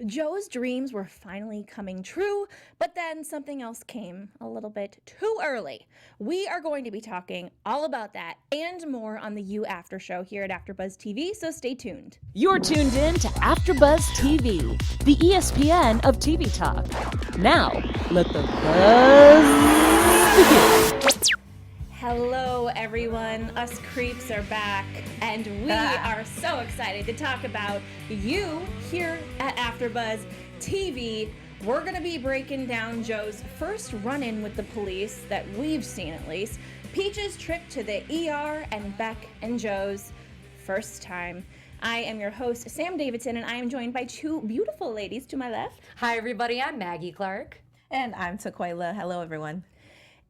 Joe's dreams were finally coming true, but then something else came a little bit too early. We are going to be talking all about that and more on the You After show here at AfterBuzz TV, so stay tuned. You're tuned in to AfterBuzz TV, the ESPN of TV talk. Now, let the buzz begin. Hello, everyone. Us creeps are back, and we are so excited to talk about you here at AfterBuzz TV. We're going to be breaking down Joe's first run-in with the police that we've seen, at least, Peach's trip to the ER, and Beck and Joe's first time. I am your host, Sam Davidson, and I am joined by two beautiful ladies to my left. Hi, everybody. I'm Maggie Clark. And I'm Taquaila. Hello, everyone.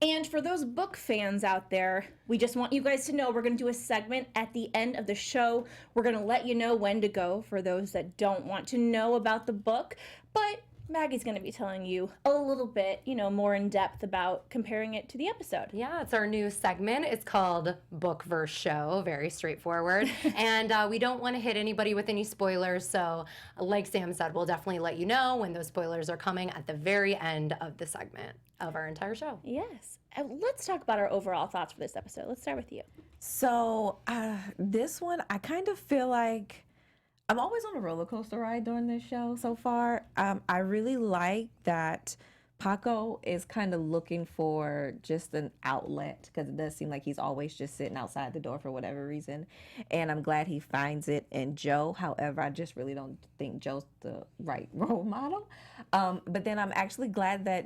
And for those book fans out there, we just want you guys to know we're going to do a segment at the end of the show. We're going to let you know when to go for those that don't want to know about the book. But Maggie's going to be telling you a little bit, more in depth about comparing it to the episode. Yeah, it's our new segment. It's called Book vs. Show. Very straightforward. And we don't want to hit anybody with any spoilers. So like Sam said, we'll definitely let you know when those spoilers are coming at the very end of the segment of our entire show. Yes. Let's talk about our overall thoughts for this episode. Let's start with you. So this one, I kind of feel like I'm always on a roller coaster ride during this show so far. I really like that Paco is kind of looking for just an outlet, because it does seem like he's always just sitting outside the door for whatever reason. And I'm glad he finds it in Joe. However, I just really don't think Joe's the right role model. But then I'm actually glad that,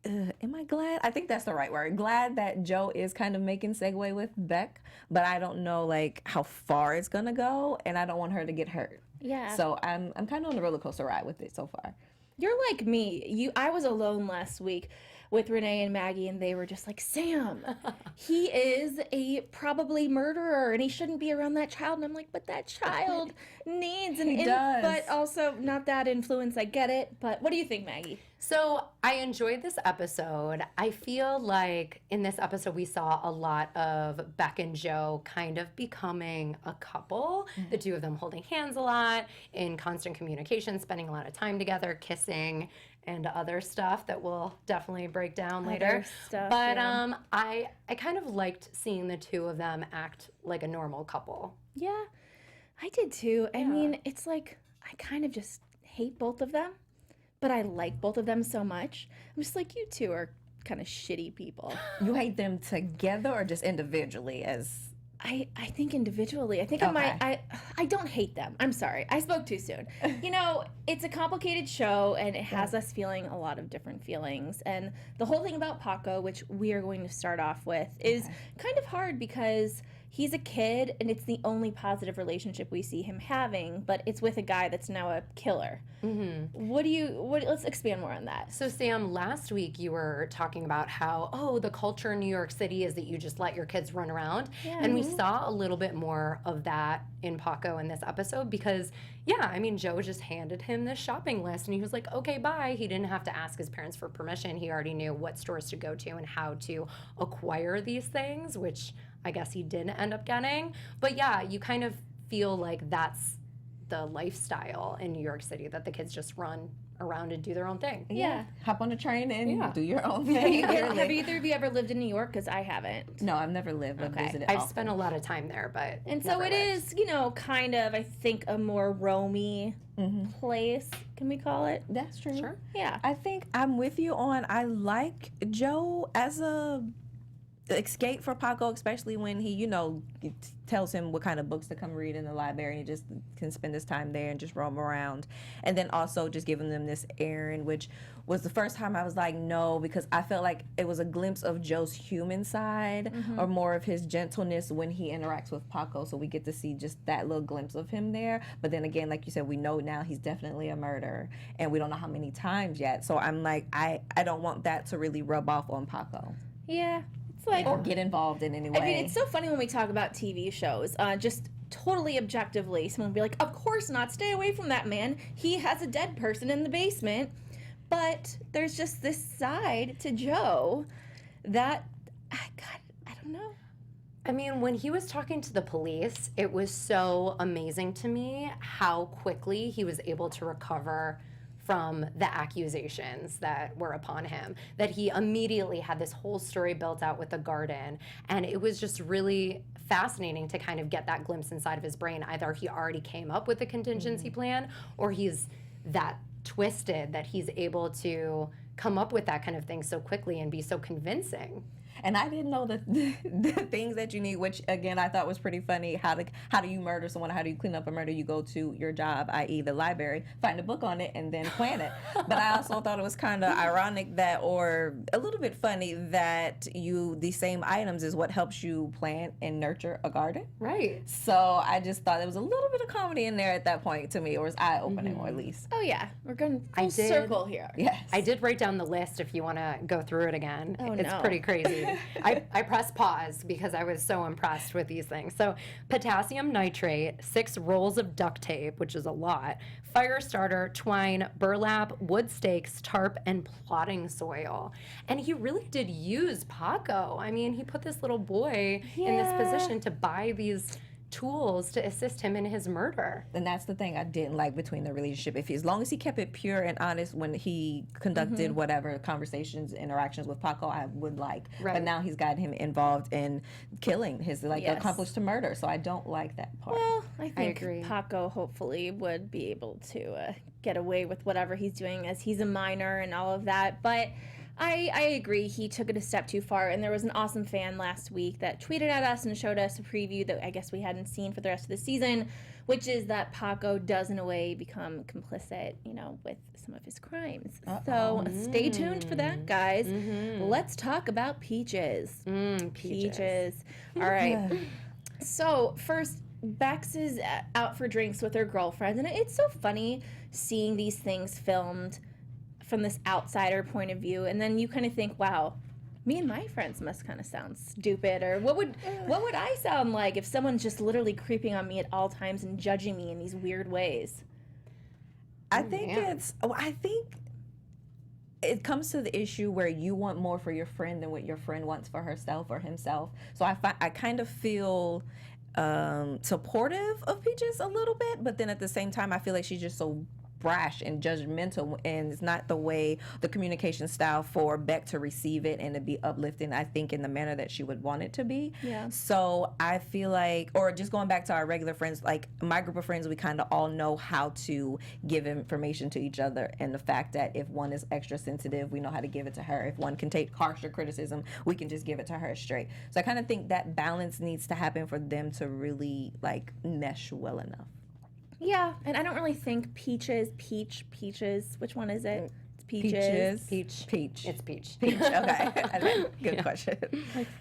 am I glad? I think that's the right word. Glad that Joe is kind of making segue with Beck, but I don't know like how far it's gonna go, and I don't want her to get hurt. Yeah. So I'm kind of on the roller coaster ride with it so far. You're like me. I was alone last week with Renee and Maggie, and they were just like, Sam, he is a probably murderer, and he shouldn't be around that child. And I'm like, but that child needs an but also not that influence. I get it. But what do you think, Maggie? So I enjoyed this episode. I feel like in this episode we saw a lot of Beck and Joe kind of becoming a couple. Mm-hmm. The two of them holding hands a lot, in constant communication, spending a lot of time together, kissing, and other stuff that we'll definitely break down later. But yeah. I kind of liked seeing the two of them act like a normal couple. Yeah, I did too. Yeah. I mean, it's like I kind of just hate both of them, but I like both of them so much. I'm just like, you two are kind of shitty people. You hate them together or just individually as... I think individually. I think okay. I don't hate them. I'm sorry. I spoke too soon. It's a complicated show, and it has us feeling a lot of different feelings. And the whole thing about Paco, which we are going to start off with, is kind of hard because he's a kid, and it's the only positive relationship we see him having, but it's with a guy that's now a killer. Mm-hmm. Let's expand more on that. So Sam, last week you were talking about how, the culture in New York City is that you just let your kids run around. Yeah. And we saw a little bit more of that in Paco in this episode because, Joe just handed him this shopping list and he was like, okay, bye. He didn't have to ask his parents for permission. He already knew what stores to go to and how to acquire these things, which I guess he didn't end up getting. But yeah, you kind of feel like that's the lifestyle in New York City, that the kids just run around and do their own thing. Yeah. Hop on a train and do your own thing. Have either of you ever lived in New York? Because I haven't. No, I've never lived. I've visited I've spent a lot of time there, but and so it is, kind of, I think, a more roamy place. Can we call it? That's true. Sure. Yeah. I think I'm with you on, I like Joe as a escape for Paco, especially when he, tells him what kind of books to come read in the library, and he just can spend his time there and just roam around. And then also just giving them this errand, which was the first time I was like, no, because I felt like it was a glimpse of Joe's human side or more of his gentleness when he interacts with Paco. So we get to see just that little glimpse of him there. But then again, like you said, we know now he's definitely a murderer, and we don't know how many times yet. So I'm like, I don't want that to really rub off on Paco. Yeah. Or get involved in any way. I mean, it's so funny when we talk about TV shows, just totally objectively. Someone will be like, of course not, stay away from that man. He has a dead person in the basement. But there's just this side to Joe that, I don't know. I mean, when he was talking to the police, it was so amazing to me how quickly he was able to recover from the accusations that were upon him, that he immediately had this whole story built out with the garden. And it was just really fascinating to kind of get that glimpse inside of his brain. Either he already came up with a contingency plan, or he's that twisted that he's able to come up with that kind of thing so quickly and be so convincing. And I didn't know the things that you need, which again I thought was pretty funny. How do you murder someone? How do you clean up a murder? You go to your job, i.e. the library, find a book on it, and then plan it. But I also thought it was kind of ironic that, or a little bit funny, that the same items is what helps you plant and nurture a garden. Right. So I just thought there was a little bit of comedy in there at that point to me, or was eye-opening, or at least. Oh yeah, we're going full circle here. Yes. I did write down the list if you want to go through it again. Oh, it's no. pretty crazy. I pressed pause because I was so impressed with these things. So potassium nitrate, 6 rolls of duct tape, which is a lot, fire starter, twine, burlap, wood stakes, tarp, and plotting soil. And he really did use Paco. I mean, he put this little boy in this position to buy these tools to assist him in his murder. And that's the thing I didn't like between the relationship. As long as he kept it pure and honest when he conducted whatever conversations, interactions with Paco, I would like. Right. But now he's got him involved in killing his accomplice to murder. So I don't like that part. Well, I think agree. Paco hopefully would be able to get away with whatever he's doing, as he's a minor and all of that. But I agree, he took it a step too far, and there was an awesome fan last week that tweeted at us and showed us a preview that I guess we hadn't seen for the rest of the season, which is that Paco does in a way become complicit, with some of his crimes. So stay tuned for that, guys. Let's talk about Peaches. Peaches. All right. So first, Bex is out for drinks with her girlfriends, and it's so funny seeing these things filmed from this outsider point of view, and then you kind of think, wow, me and my friends must kind of sound stupid, or what would I sound like if someone's just literally creeping on me at all times and judging me in these weird ways? I think it comes to the issue where you want more for your friend than what your friend wants for herself or himself. So I kind of feel supportive of Peaches a little bit, but then at the same time I feel like she's just so brash and judgmental, and it's not the way, the communication style for Beck to receive it and to be uplifting, I think, in the manner that she would want it to be. Yeah. So I feel like, or just going back to our regular friends, like my group of friends, we kind of all know how to give information to each other, and the fact that if one is extra sensitive, we know how to give it to her. If one can take harsher criticism, we can just give it to her straight. So I kind of think that balance needs to happen for them to really mesh well enough. Yeah, and I don't really think Peaches, which one is it? It's Peaches. Peach. It's Peach. Peach, okay. Good question.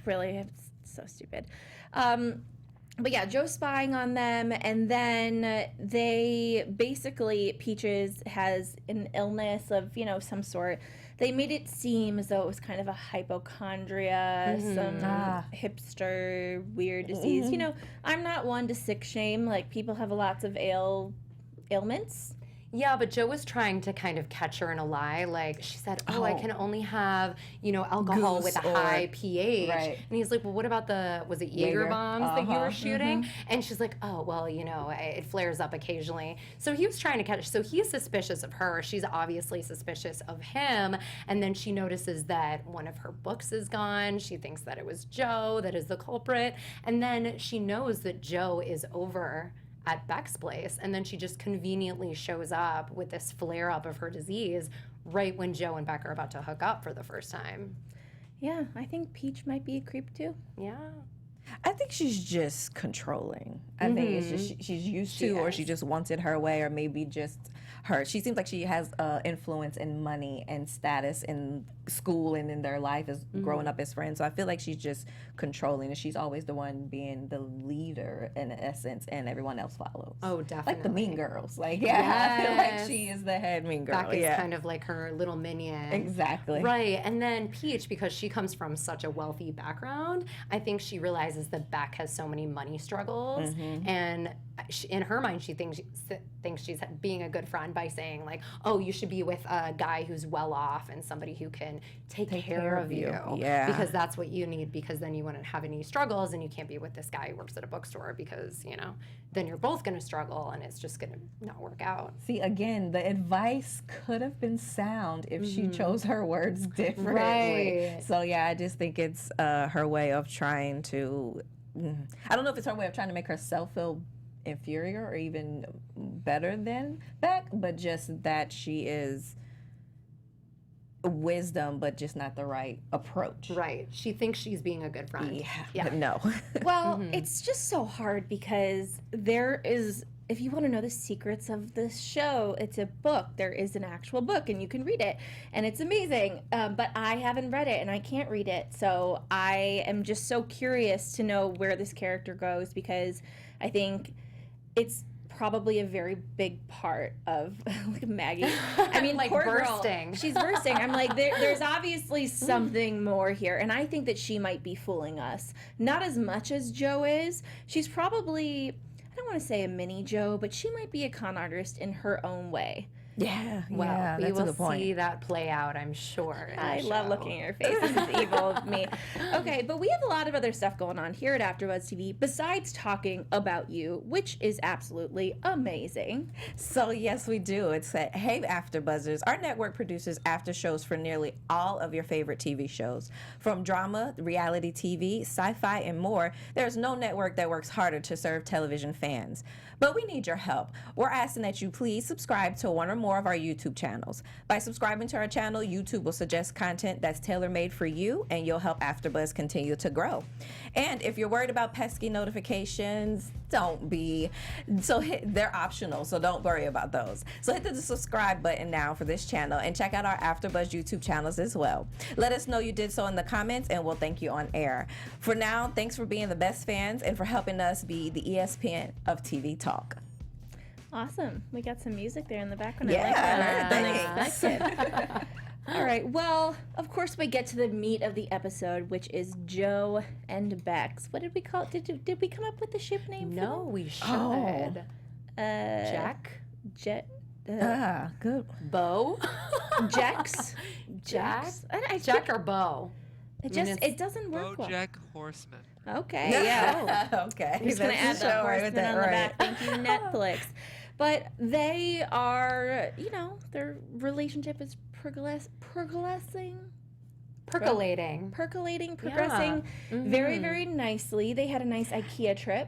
Really, it's so stupid. But yeah, Joe's spying on them, and then they basically, Peaches has an illness of, some sort. They made it seem as though it was kind of a hypochondria, some hipster weird disease. I'm not one to sick shame. People have lots of ailments. Yeah, but Joe was trying to kind of catch her in a lie. She said, I can only have, alcohol with a high pH. Right. And he's like, well, what about was it Jaeger bombs that you were shooting? And she's like, oh, well, it flares up occasionally. So he was trying to catch her. So he's suspicious of her. She's obviously suspicious of him. And then she notices that one of her books is gone. She thinks that it was Joe that is the culprit. And then she knows that Joe is over at Beck's place, and then she just conveniently shows up with this flare-up of her disease right when Joe and Beck are about to hook up for the first time. Yeah, I think Peach might be a creep too. Yeah. I think she's just controlling. I think it's just she's used to, or she just wants it her way, or maybe just her. She seems like she has influence and money and status in school and in their life as growing up as friends. So I feel like she's just controlling, and she's always the one being the leader in essence, and everyone else follows. Oh, definitely. Like the Mean Girls. I feel like she is the head Mean Girl. Beck is kind of like her little minion. Exactly. Right. And then Peach, because she comes from such a wealthy background, I think she realizes that Beck has so many money struggles, and in her mind she thinks she's being a good friend by saying you should be with a guy who's well off and somebody who can and take care of you. Yeah. Because that's what you need, because then you wouldn't have any struggles, and you can't be with this guy who works at a bookstore, because, you know, then you're both going to struggle and it's just going to not work out. See, again, the advice could have been sound if she chose her words differently. Right. So, yeah, I just think it's her way of trying to, I don't know if it's her way of trying to make herself feel inferior or even better than Beck, but just that she is wisdom, but just not the right approach. Right. She thinks she's being a good friend. Yeah. But no. Well, it's just so hard because there is, if you want to know the secrets of this show, it's a book. There is an actual book, and you can read it, and it's amazing. But I haven't read it, and I can't read it, so I am just so curious to know where this character goes, because I think it's probably a very big part of like Maggie. I mean, Like poor bursting. girl. She's bursting. I'm like, there's obviously something more here, and I think that she might be fooling us. Not as much as Joe is. She's probably, I don't want to say a mini Joe, but she might be a con artist in her own way. Yeah. Well, yeah, we that's a will good point. see that play out, I'm sure. in I the love show. looking at her face. This is evil of me. Okay, but we have a lot of other stuff going on here at AfterBuzz TV besides talking about you, which is absolutely amazing. So yes, we do. It's at Hey AfterBuzzers. Our network produces after shows for nearly all of your favorite TV shows. From drama, reality TV, sci-fi, and more, there's no network that works harder to serve television fans. But we need your help. We're asking that you please subscribe to one or more of our YouTube channels. By subscribing to our channel, YouTube will suggest content that's tailor-made for you, and you'll help AfterBuzz continue to grow. And if you're worried about pesky notifications, don't be. They're optional, so don't worry about those. So hit the subscribe button now for this channel, and check out our AfterBuzz YouTube channels as well. Let us know you did so in the comments, and we'll thank you on air. For now, thanks for being the best fans and for helping us be the ESPN of TV talk. Awesome. We got some music there in the background. Yeah, I like that. thanks. Unexpected. All right. Well, of course, we get to the meat of the episode, which is Joe and Beck's. What did we call it? Did we come up with the ship name? No, we should. Oh. Jack? Good. Bo? Jex? Jack? Jex? I Jack or Bo? It I mean, just, it doesn't work well. BoJack Horseman. Okay, yeah. Okay. He's going to add That's the show right horseman with that, on the right. back. Thank you, Netflix. But they are, you know, their relationship is progressing, Percolating. progressing very, very nicely. They had a nice IKEA trip.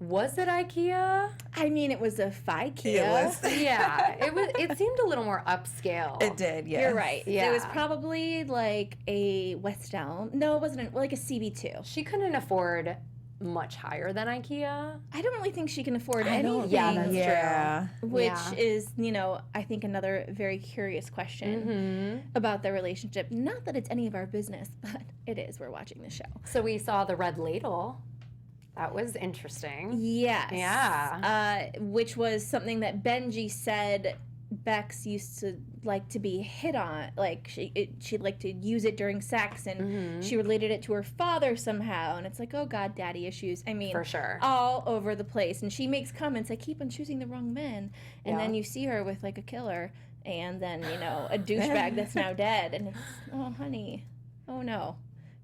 Was it IKEA? I mean, it was a FIKEA. It was. Yeah, it was. It seemed a little more upscale. It did, yeah. You're right. Yeah. It was probably like a West Elm. No, it wasn't. Like a CB2. She couldn't afford much higher than IKEA. I don't really think she can afford I don't anything. Yeah, that's yeah. Which Yeah. is, you know, I think another very curious question about their relationship. Not that it's any of our business, but it is. We're watching the show. So we saw the red ladle. That was interesting. Yes. Yeah. Which was something that Benji said Bex used to like to be hit on. Like, she'd like to use it during sex, and she related it to her father somehow. And it's like, oh, God, daddy issues. I mean, For sure. all over the place. And she makes comments, I keep on choosing the wrong men. And Yeah. then you see her with, like, a killer, and then, you know, a douchebag that's now dead. And it's, oh, honey, oh, no.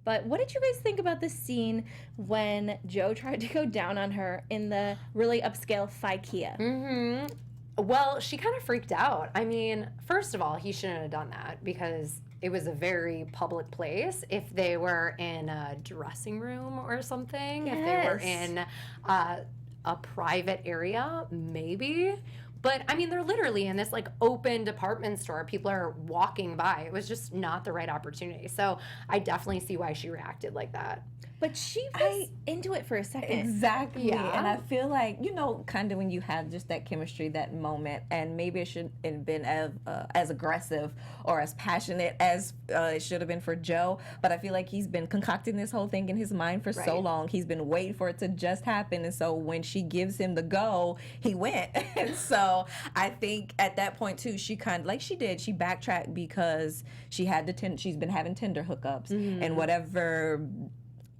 But what did you guys think about this scene when Joe tried to go down on her in the really upscale FIKEA? Well, she kind of freaked out. I mean, first of all, he shouldn't have done that because it was a very public place. If they were in a dressing room or something, if they were Yes. in a private area, maybe. But I mean, they're literally in this like open department store. People are walking by. It was just not the right opportunity. So I definitely see why she reacted like that. But she was into it for a second. Exactly. Yeah. And I feel like, you know, kind of when you have just that chemistry, that moment, and maybe it shouldn't have been as aggressive or as passionate as it should have been for Joe. But I feel like he's been concocting this whole thing in his mind for so Right. long. He's been waiting for it to just happen. And so when she gives him the go, he went. And so I think at that point, too, she kind of, like she did, she backtracked because she had she's been having Tinder hookups and whatever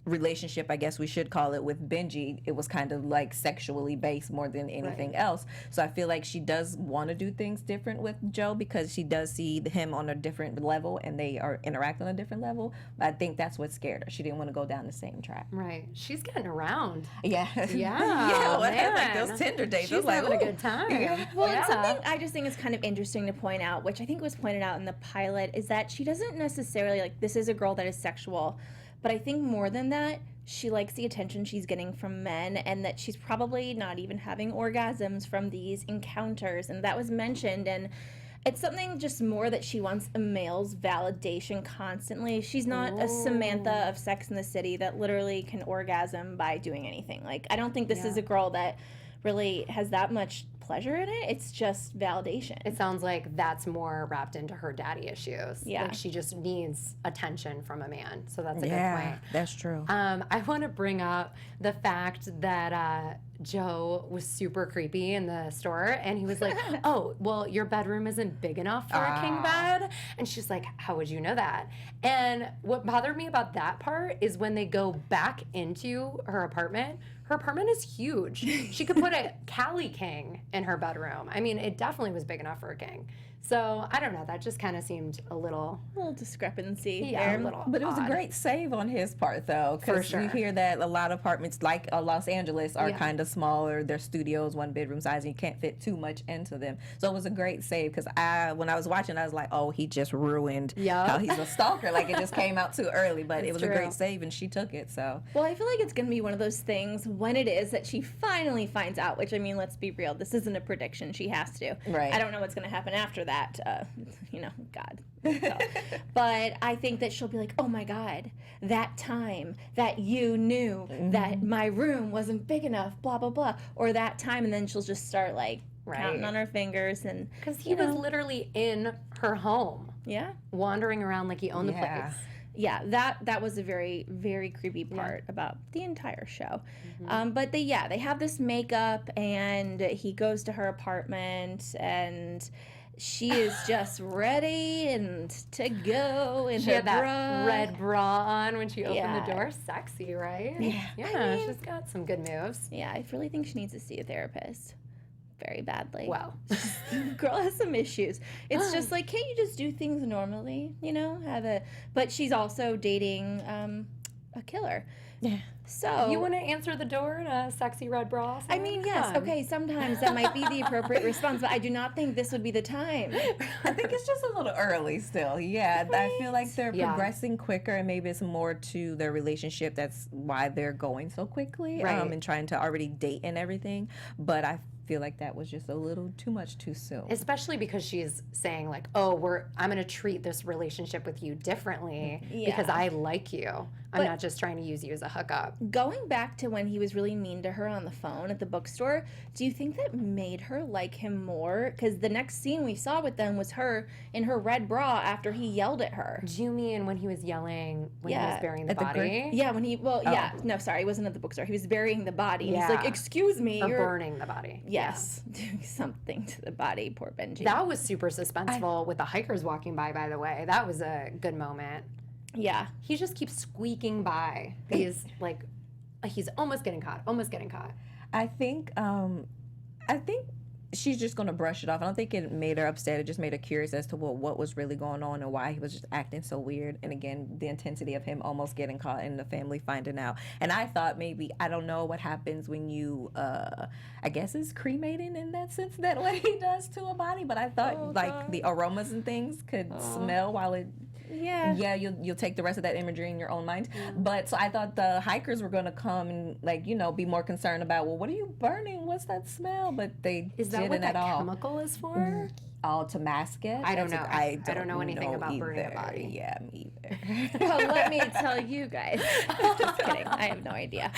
relationship, I guess we should call it, with Benji, it was kind of like sexually based more than anything else. So I feel like she does want to do things different with Joe because she does see him on a different level and they are interact on a different level. But I think that's what scared her. She didn't want to go down the same track. Right. She's getting around. Yeah. Yeah. Like those Tinder dates. She's like, having a good time. Yeah. Well, and something I just think is kind of interesting to point out, which I think was pointed out in the pilot, is that she doesn't necessarily, like, this is a girl that is sexual, but I think more than that, she likes the attention she's getting from men, and that she's probably not even having orgasms from these encounters, and that was mentioned, and it's something just more that she wants a male's validation constantly. She's not a Samantha of Sex and the City that literally can orgasm by doing anything. Like, I don't think this is a girl that really has that much pleasure in it. It's just validation. It sounds like that's more wrapped into her daddy issues. Yeah. Like she just needs attention from a man. So that's a good point. That's true. I want to bring up the fact that Joe was super creepy in the store, and he was like, "Oh, well, your bedroom isn't big enough for a king bed." And she's like, "How would you know that?" And what bothered me about that part is when they go back into her apartment. Her apartment is huge. She could put a Cali king in her bedroom. I mean, it definitely was big enough for a king. So, I don't know. That just kind of seemed a little discrepancy there. there. A little But it was odd. a great save on his part, though, For because sure. you hear that a lot of apartments, like Los Angeles, are kind of smaller. They're studios, one bedroom size, and you can't fit too much into them. So it was a great save because when I was watching, I was like, oh, he just ruined how he's a stalker. Like, it just came out too early, but it was a great save, and she took it. So Well, I feel like it's going to be one of those things when it is that she finally finds out, which, I mean, let's be real, this isn't a prediction. She has to. Right. I don't know what's going to happen after that. God. So. But I think that she'll be like, oh my God, that time that you knew that my room wasn't big enough, blah, blah, blah. Or that time, and then she'll just start, like, counting on her fingers. And Because he was literally in her home, wandering around like he owned the place. Yeah, that was a very, very creepy part about the entire show. But they have this makeup, and he goes to her apartment, and she is just ready and to go in She her had that bra. red bra on when she opened the door. Sexy, right? Yeah. I mean, she's got some good moves. Yeah, I really think she needs to see a therapist very badly. Wow. Girl has some issues. It's just like, can't you just do things normally? But she's also dating a killer. Yeah. So You want to answer the door in a sexy red bra? I mean, yes, okay, sometimes that might be the appropriate response, but I do not think this would be the time. I think it's just a little early still. Yeah, I feel like they're progressing quicker, and maybe it's more to their relationship. That's why they're going so quickly, and trying to already date and everything. But I feel like that was just a little too much too soon. Especially because she's saying like, "Oh, I'm going to treat this relationship with you differently because I like you. I'm not just trying to use you as a hookup." Going back to when he was really mean to her on the phone at the bookstore, do you think that made her like him more? Because the next scene we saw with them was her in her red bra after he yelled at her. Do you mean when he was yelling when he was burying the body? When he, no, sorry, he wasn't at the bookstore. He was burying the body. And he's like, excuse me. Or burning the body. Yes, doing something to the body, poor Benji. That was super suspenseful with the hikers walking by the way. That was a good moment. Yeah. He just keeps squeaking by. He's like, he's almost getting caught. I think she's just going to brush it off. I don't think it made her upset. It just made her curious as to what was really going on and why he was just acting so weird. And again, the intensity of him almost getting caught and the family finding out. And I thought maybe, I don't know what happens when you, I guess is cremating in that sense, that what he does to a body. But I thought the aromas and things could smell while it... Yeah, you'll take the rest of that imagery in your own mind. But so I thought the hikers were going to come and be more concerned about, well, what are you burning? What's that smell? But they Is that didn't what that at all. chemical is for? All to mask it. I don't know. I don't know anything about burning a either. body. Yeah, me either. Well, let me tell you guys. Just kidding. I have no idea.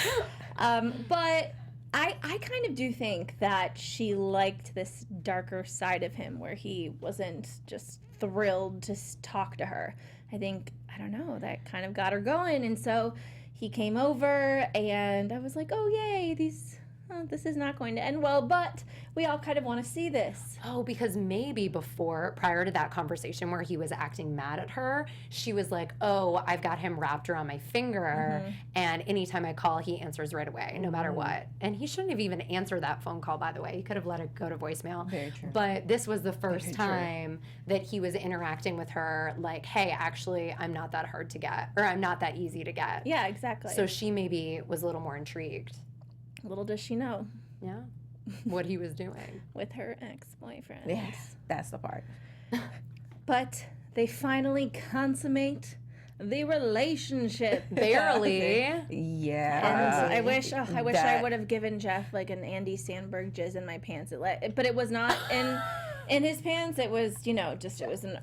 But I kind of do think that she liked this darker side of him where he wasn't just thrilled to talk to her. I think, I don't know, that kind of got her going. And so he came over and I was like, oh, yay, these oh, this is not going to end well, but we all kind of want to see this. Oh, because maybe prior to that conversation where he was acting mad at her, she was like, oh, I've got him wrapped around my finger, and anytime I call, he answers right away, no matter what. And he shouldn't have even answered that phone call, by the way. He could have let it go to voicemail. Very true. But this was the first time that he was interacting with her like, hey, actually, I'm not that hard to get, or I'm not that easy to get. Yeah, exactly. So she maybe was a little more intrigued. Little does she know. Yeah. What he was doing. With her ex-boyfriend. Yes, that's the part. But they finally consummate the relationship. Barely. Yeah. And I wish I would have given Jeff like an Andy Sandberg jizz in my pants. But it was not in his pants. It was, it was an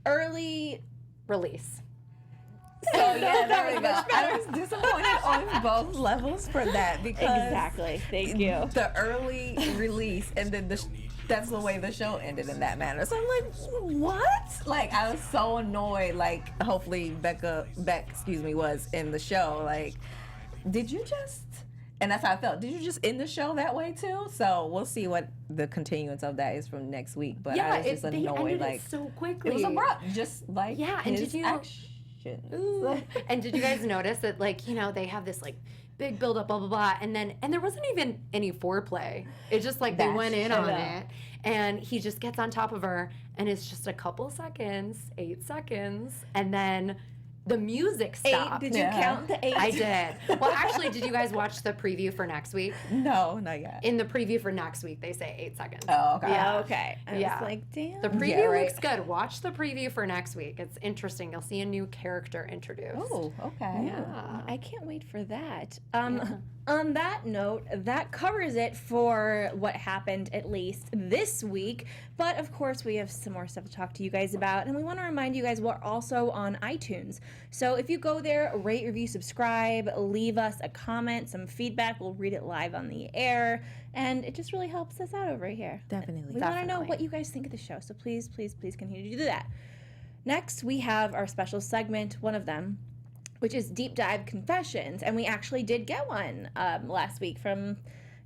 early Release. So yeah, there we go. I was disappointed on both levels for that because exactly. Thank you. The early release and then that's the way the show ended in that manner. So I'm like, what? Like I was so annoyed. Like hopefully Beck, was in the show. Like, did you just? And that's how I felt. Did you just end the show that way too? So we'll see what the continuance of that is from next week. But I was just annoyed. They ended like it so quickly. It was abrupt, just like and his action. And did you guys notice that, like, they have this like big build up, blah blah blah, and there wasn't even any foreplay. It's just like they went in on it, and he just gets on top of her, and it's just a couple seconds, 8 seconds, and then the music stopped. 8? Did you count the 8? I did. Well, actually, did you guys watch the preview for next week? No, not yet. In the preview for next week, they say 8 seconds. Oh, okay. Yeah. Okay. I Yeah. was like, damn. The preview looks good. Watch the preview for next week. It's interesting. You'll see a new character introduced. Oh, okay. Yeah. I can't wait for that. On that note, that covers it for what happened at least this week. But of course, we have some more stuff to talk to you guys about. And we want to remind you guys we're also on iTunes. So if you go there, rate, review, subscribe, leave us a comment, some feedback. We'll read it live on the air. And it just really helps us out over here. Definitely. We want to know what you guys think of the show. So please, please, please continue to do that. Next, we have our special segment, one of them, which is Deep Dive Confessions. And we actually did get one last week from, it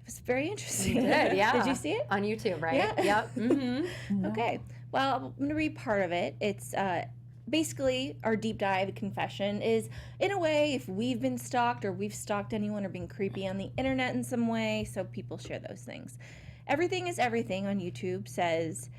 was very interesting. We did, yeah. Did you see it? On YouTube, right? Yeah. Yep. Mm-hmm. No. Okay. Well, I'm going to read part of it. It's basically our deep dive confession is, in a way, if we've been stalked or we've stalked anyone or been creepy on the internet in some way, so people share those things. Everything is Everything on YouTube says,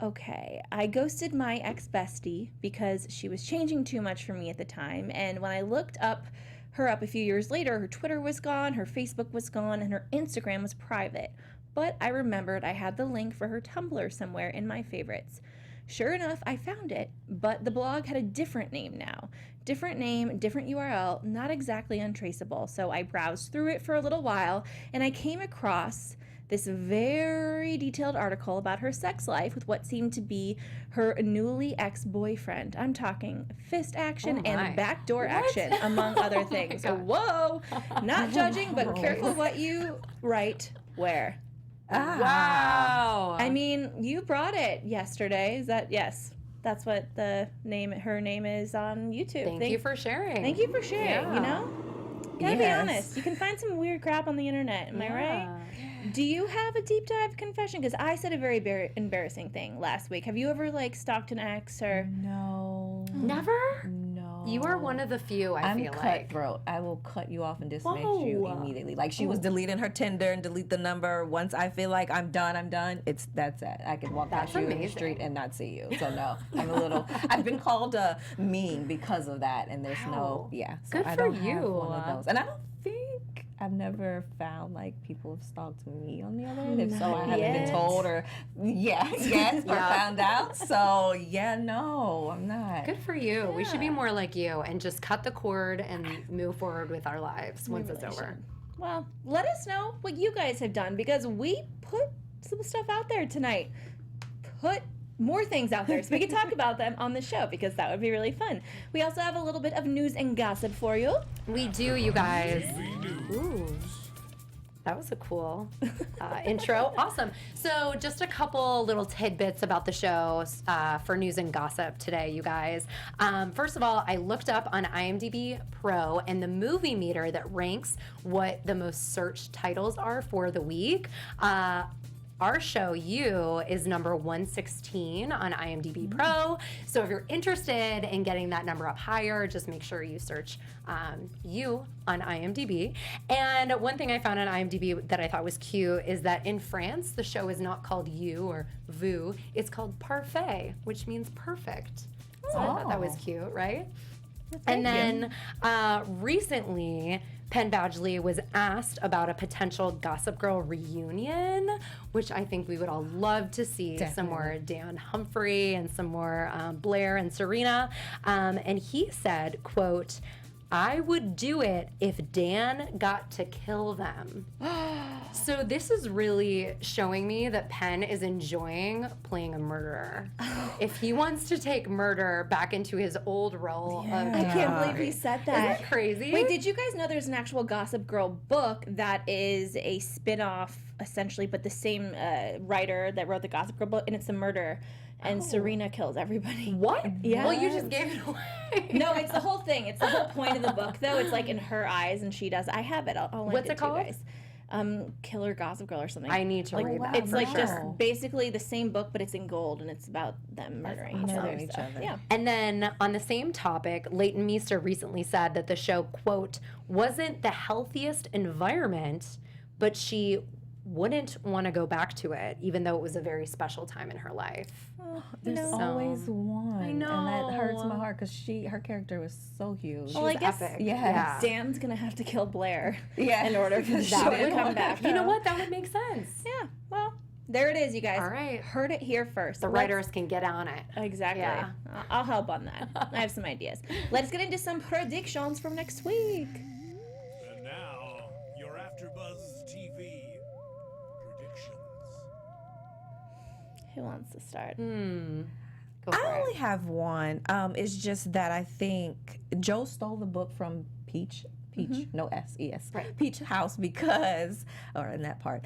okay, I ghosted my ex-bestie because she was changing too much for me at the time, and when I looked her up a few years later, her Twitter was gone, her Facebook was gone, and her Instagram was private. But I remembered I had the link for her Tumblr somewhere in my favorites. Sure enough, I found it, but the blog had a different name now. Different name, different URL, not exactly untraceable. So I browsed through it for a little while, and I came across this very detailed article about her sex life with what seemed to be her newly ex-boyfriend. I'm talking fist action and backdoor action, among other things. So, whoa! Not judging, but careful what you write where. Wow. I mean, you brought it yesterday. Is that, yes, that's what her name is on YouTube. Thank you for sharing. Thank you for sharing, Yeah. Gotta be honest. You can find some weird crap on the internet, am I right? Do you have a deep dive confession? Because I said a very embarrassing thing last week. Have you ever, stalked an ex or? No. Never? No. You are one of the few, I feel like. I'm cutthroat. I will cut you off and dismiss you immediately. Like, she was deleting her Tinder and delete the number. Once I feel like I'm done. That's it. I could walk past you in the street and not see you. So, no. I've been called a mean because of that. And there's so Good I for don't you. have one of those. And I don't think I've never found people have stalked me on the other end. If so, I haven't been told or found out. So no, I'm not. Good for you. We should be more like you and just cut the cord and move forward with our lives once it's over. Well, let us know what you guys have done because we put some stuff out there tonight. Put more things out there so we can talk about them on the show because that would be really fun. We also have a little bit of news and gossip for you. We do, you guys. Ooh. That was a cool intro. Awesome. So just a couple little tidbits about the show for news and gossip today, you guys. First of all, I looked up on IMDb Pro and the movie meter that ranks what the most searched titles are for the week. Our show, You, is number 116 on IMDb Pro. So if you're interested in getting that number up higher, just make sure you search You on IMDb. And one thing I found on IMDb that I thought was cute is that in France, the show is not called You or Vous. It's called Parfait, which means perfect. So I thought that was cute, right? And then recently, Penn Badgley was asked about a potential Gossip Girl reunion, which I think we would all love to see. Definitely. Some more Dan Humphrey and some more Blair and Serena. And he said, quote, "I would do it if Dan got to kill them." So this is really showing me that Penn is enjoying playing a murderer. If he wants to take murder back into his old role of... I can't believe he said that. Isn't that crazy? Wait, did you guys know there's an actual Gossip Girl book that is a spin-off, essentially, but the same writer that wrote the Gossip Girl book, and it's a murder, and Serena kills everybody. What? Yeah. Well, you just gave it away. No, it's the whole thing. It's the whole point of the book, though. It's like in her eyes, and she does. I have it. I'll link What's it to you called? guys. Killer Gossip Girl or something. I need to read that. It's for like sure. just basically the same book, but it's in gold, and it's about them murdering Each stuff. other. Yeah. And then on the same topic, Leighton Meester recently said that the show, quote, wasn't the healthiest environment, but she wouldn't want to go back to it, even though it was a very special time in her life. There's always one. I know. And that hurts my heart because her character was so huge. Well, I guess epic. Yes. Dan's gonna have to kill Blair Yeah. in order for the show to come back. You know what? That would make sense. Yeah. Well, there it is, you guys. All right. Heard it here first. The writers can get on it. Exactly. Yeah. I'll help on that. I have some ideas. Let's get into some predictions from next week. And now, your AfterBuzz TV predictions. Who wants to start? Go for I it. only have one. It's just that I think Joe stole the book from Peach, no S, E-S, Right. Peach House because, or in that part,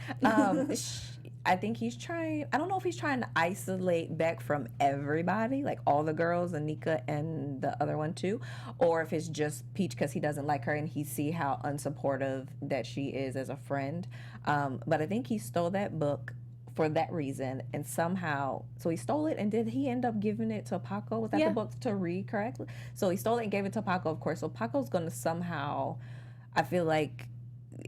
I think he's trying, I don't know if he's trying to isolate Beck from everybody, like all the girls, Anika and the other one too, or if it's just Peach because he doesn't like her and he see how unsupportive that she is as a friend. But I think he stole that book for that reason, and somehow, so he stole it, and did he end up giving it to Paco? Was that the book to read correctly? So he stole it and gave it to Paco, of course. So Paco's gonna somehow, I feel like,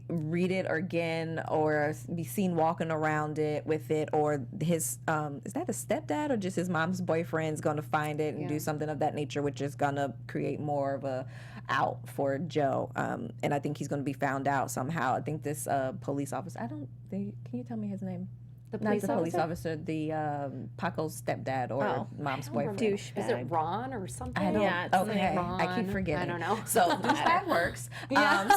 read it again or be seen walking around it with it, or his is that his stepdad or just his mom's boyfriend's gonna find it and do something of that nature, which is gonna create more of a out for Joe. And I think he's gonna be found out somehow. I think this police officer, can you tell me his name? Not the police officer, the Paco's stepdad or mom's boyfriend. Douchebag. Is it Ron or something? I don't. Yeah, it's okay, Ron. I keep forgetting. I don't know. So douchebag works.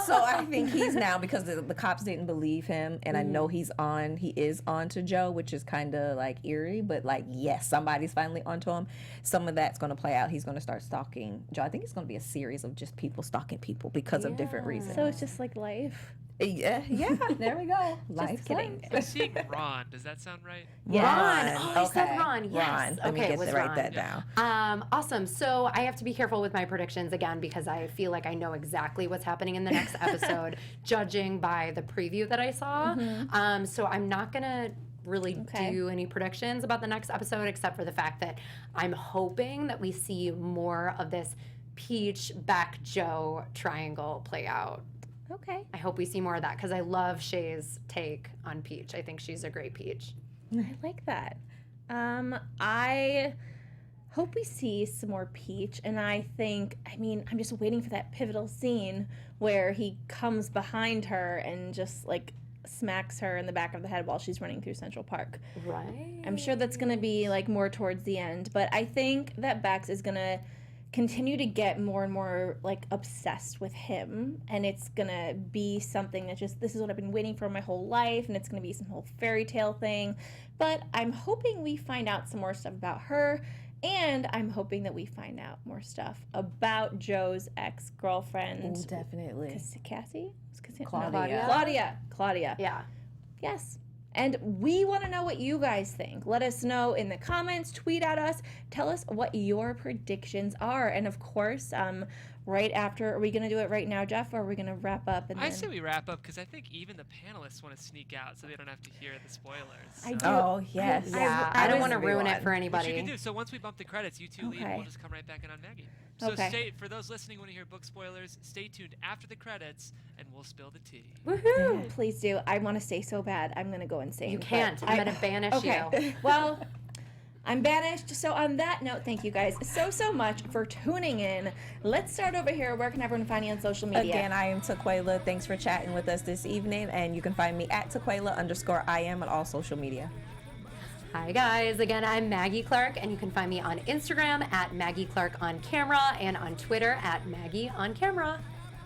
So I think he's now, because the cops didn't believe him, and I know he is on to Joe, which is kind of like eerie, but like yes, somebody's finally onto him. Some of that's going to play out. He's going to start stalking Joe. I think it's going to be a series of just people stalking people because of different reasons. So it's just like life. Yeah, there we go. Life's kidding. life. I'm seeing Ron. Does that sound right? Ron. Oh, I said Okay. Ron. Yes. Ron. Let me Okay, it get was write Ron. that down. Awesome. So I have to be careful with my predictions again because I feel like I know exactly what's happening in the next episode, judging by the preview that I saw. So I'm not gonna really do any predictions about the next episode, except for the fact that I'm hoping that we see more of this Peach, Beck, Joe triangle play out. Okay. I hope we see more of that because I love Shay's take on Peach. I think she's a great Peach. I like that. I hope we see some more Peach, and I'm just waiting for that pivotal scene where he comes behind her and just like smacks her in the back of the head while she's running through Central Park. Right. I'm sure that's gonna be like more towards the end, but I think that Bex is gonna continue to get more and more like obsessed with him, and it's gonna be something that just, this is what I've been waiting for my whole life, and it's gonna be some whole fairy tale thing. But I'm hoping we find out some more stuff about her And I'm hoping that we find out more stuff about Joe's ex-girlfriend. Oh, definitely. Cassie? Claudia. Claudia. Yeah. Yes. And we want to know what you guys think. Let us know in the comments, tweet at us, tell us what your predictions are. And of course, right after, are we going to do it right now, Jeff, or are we going to wrap up? And I then... say we wrap up because I think even the panelists want to sneak out so they don't have to hear the spoilers. I So. do. Oh, yes. Yeah, I I don't was- want to ruin it for Which you can anybody. do. So once we bump the credits, you two leave, Okay. and we'll just come right back in on Maggie. So Okay. for those listening who want to hear book spoilers, stay tuned after the credits, and we'll spill the tea. Woohoo! Please do. I want to stay so bad. I'm going to go insane. You but can't. I'm going to banish Okay. you. Well, I'm banished. So on that note, thank you guys so much for tuning in. Let's start over here. Where can everyone find you on social media? Again, I am Taquaila. Thanks for chatting with us this evening. And you can find me at Taquaila_IM on all social media. Hi guys, again I'm Maggie Clark, and you can find me on Instagram at Maggie Clark on camera and on Twitter at Maggie on camera.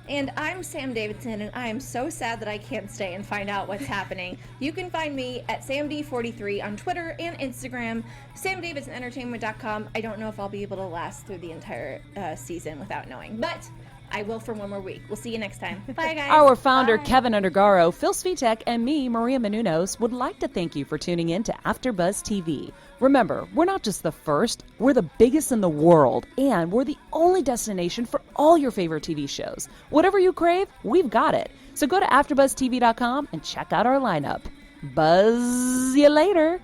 And I'm Sam Davidson, and I am so sad that I can't stay and find out what's happening. You can find me at SamD43 on Twitter and Instagram, SamDavidsonEntertainment.com. I don't know if I'll be able to last through the entire season without knowing, but I will for one more week. We'll see you next time. Bye, guys. Our founder, Keven Undergaro, Phil Svitek, and me, Maria Menounos, would like to thank you for tuning in to AfterBuzz TV. Remember, we're not just the first, we're the biggest in the world, and we're the only destination for all your favorite TV shows. Whatever you crave, we've got it. So go to AfterBuzzTV.com and check out our lineup. Buzz you later.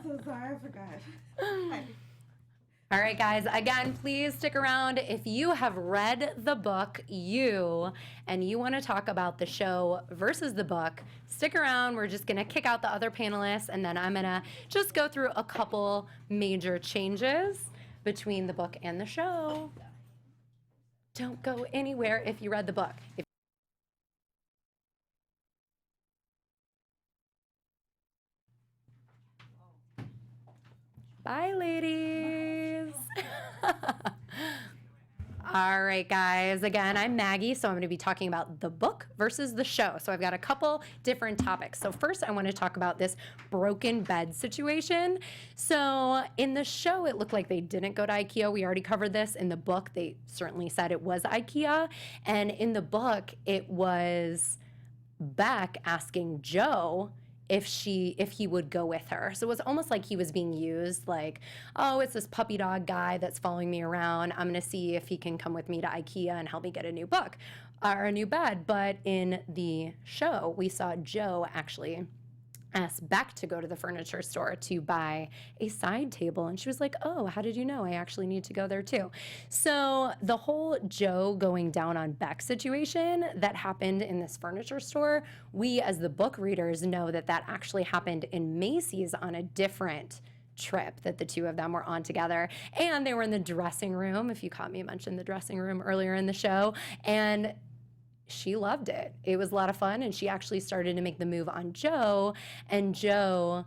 So sorry, I forgot. All right, guys, again, please stick around. If you have read the book, and you want to talk about the show versus the book, stick around. We're just going to kick out the other panelists, and then I'm going to just go through a couple major changes between the book and the show. Don't go anywhere if you read the book. Bye, ladies. All right, guys. Again, I'm Maggie, so I'm going to be talking about the book versus the show. So I've got a couple different topics. So first, I want to talk about this broken bed situation. So in the show, it looked like they didn't go to IKEA. We already covered this. In the book, they certainly said it was IKEA. And in the book, it was Beck asking Joe if he would go with her. So it was almost like he was being used, like, oh, it's this puppy dog guy that's following me around. I'm gonna see if he can come with me to IKEA and help me get a new book or a new bed. But in the show, we saw Joe actually asked Beck to go to the furniture store to buy a side table. And she was like, oh, how did you know? I actually need to go there too. So the whole Joe going down on Beck situation that happened in this furniture store, we as the book readers know that that actually happened in Macy's on a different trip that the two of them were on together. And they were in the dressing room, if you caught me mention the dressing room earlier in the show. And she loved it. It was a lot of fun, and she actually started to make the move on Joe, and Joe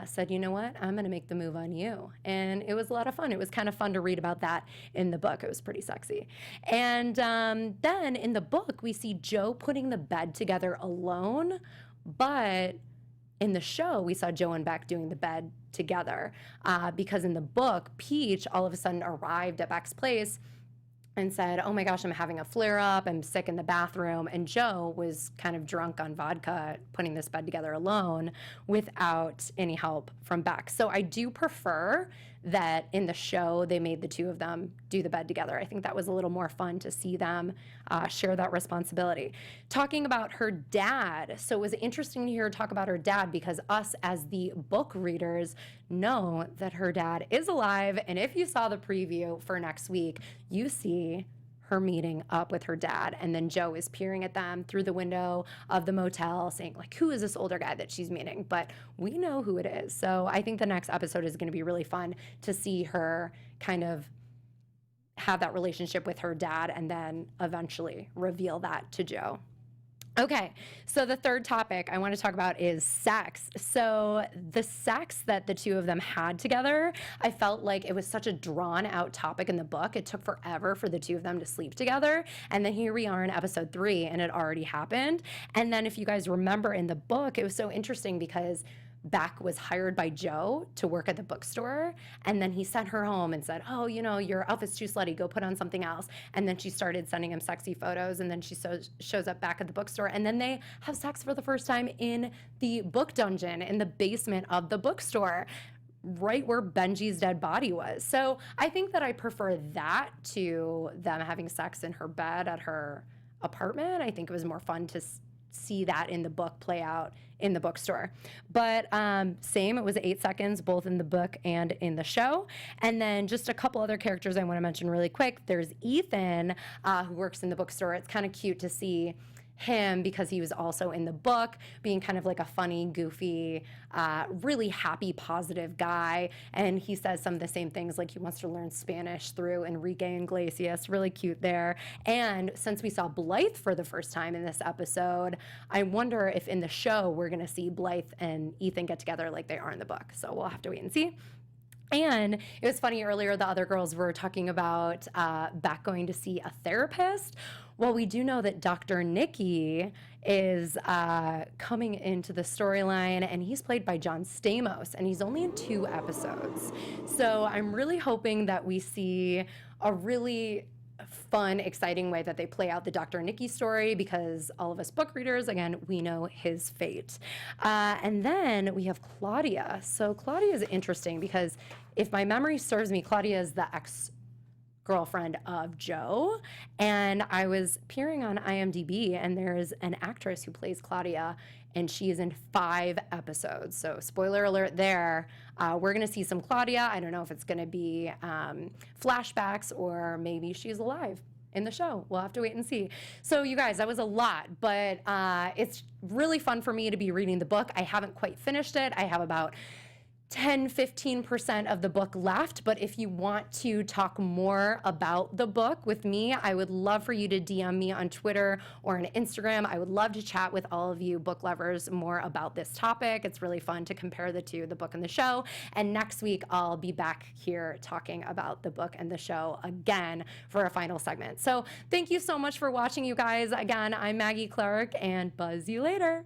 said, you know what, I'm going to make the move on you. And it was a lot of fun. It was kind of fun to read about that in the book. It was pretty sexy. And then in the book, we see Joe putting the bed together alone, but in the show, we saw Joe and Beck doing the bed together because in the book, Peach all of a sudden arrived at Beck's place and said, oh my gosh, I'm having a flare up, I'm sick in the bathroom. And Joe was kind of drunk on vodka, putting this bed together alone without any help from Beck. So I do prefer that in the show, they made the two of them do the bed together. I think that was a little more fun to see them share that responsibility. Talking about her dad. So it was interesting to hear her talk about her dad because us as the book readers know that her dad is alive. And if you saw the preview for next week, you see her meeting up with her dad, and then Joe is peering at them through the window of the motel saying, like, who is this older guy that she's meeting? But we know who it is. So I think the next episode is going to be really fun to see her kind of have that relationship with her dad and then eventually reveal that to Joe. Okay, so the third topic I want to talk about is sex. So the sex that the two of them had together, I felt like it was such a drawn out topic in the book. It took forever for the two of them to sleep together. And then here we are in episode 3 and it already happened. And then if you guys remember in the book, it was so interesting because Beck was hired by Joe to work at the bookstore, and then he sent her home and said, oh, you know, your outfit's too slutty, go put on something else. And then she started sending him sexy photos, and then she shows up back at the bookstore, and then they have sex for the first time in the book dungeon in the basement of the bookstore, right where Benji's dead body was. So I think that I prefer that to them having sex in her bed at her apartment. I think it was more fun to see that in the book play out in the bookstore. But same, it was 8 seconds both in the book and in the show. And then just a couple other characters I want to mention really quick. There's Ethan, who works in the bookstore. It's kind of cute to see him because he was also in the book being kind of like a funny, goofy, really happy, positive guy. And he says some of the same things, like he wants to learn Spanish through Enrique Iglesias. Really cute there. And since we saw Blythe for the first time in this episode, I wonder if in the show we're going to see Blythe and Ethan get together like they are in the book. So we'll have to wait and see. And it was funny earlier, the other girls were talking about Beck going to see a therapist. Well, we do know that Dr. Nikki is coming into the storyline, and he's played by John Stamos, and he's only in 2 episodes. So I'm really hoping that we see a really fun, exciting way that they play out the Dr. Nikki story, because all of us book readers, again, we know his fate. And then we have Claudia. So Claudia is interesting because if my memory serves me, Claudia is the ex-girlfriend of Joe. And I was peering on IMDb, and there's an actress who plays Claudia, and she is in 5 episodes. So spoiler alert there. We're going to see some Claudia. I don't know if it's going to be flashbacks or maybe she's alive in the show. We'll have to wait and see. So you guys, that was a lot, but it's really fun for me to be reading the book. I haven't quite finished it. I have about 10-15% of the book left, but if you want to talk more about the book with me, I would love for you to DM me on Twitter or on Instagram. I would love to chat with all of you book lovers more about this topic. It's really fun to compare the two, the book and the show. And next week, I'll be back here talking about the book and the show again for a final segment. So thank you so much for watching, you guys. Again, I'm Maggie Clark, and buzz you later.